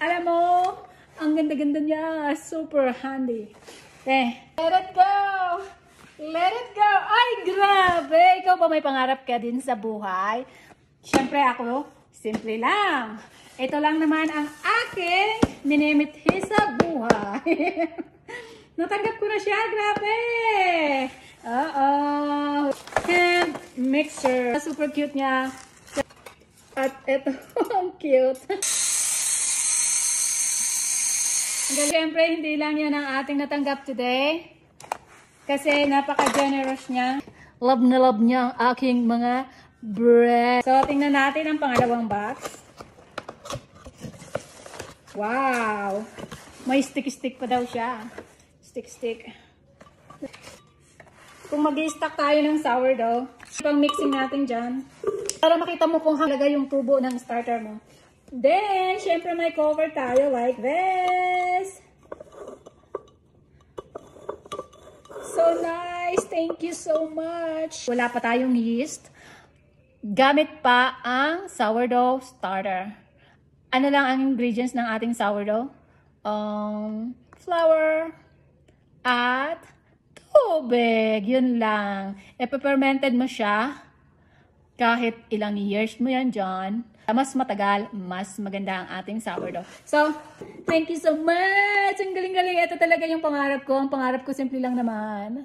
Alam mo, ang ganda-ganda niya. Super handy. Let it go! Let it go! Ay, grabe! Ikaw ba may pangarap ka din sa buhay? Siyempre ako, simple lang. Ito lang naman ang aking minimithi sa buhay. Natanggap ko na siya. Grabe! Hand mixer. Super cute niya. At ito, ang cute. Siyempre, hindi lang yan ang ating natanggap today. Kasi napaka-generous niya. Love na love niya ang aking mga bread. So, tingnan natin ang pangalawang box. Wow! May stick-stick pa daw siya. Stick-stick. Kung mag-i-stack tayo ng sourdough, pang mixing natin dyan. Para makita mo kung halaga yung tubo ng starter mo. Then, syempre may cover tayo like this. So nice! Thank you so much! Wala pa tayong yeast. Gamit pa ang sourdough starter. Ano lang ang ingredients ng ating sourdough? Flour at tubig. Yun lang. Ipa-fermented mo siya. Kahit ilang years mo yan dyan. Mas matagal, mas maganda ang ating sourdough. So, thank you so much! Ang galing-galing. Ito talaga yung pangarap ko. Ang pangarap ko simple lang naman.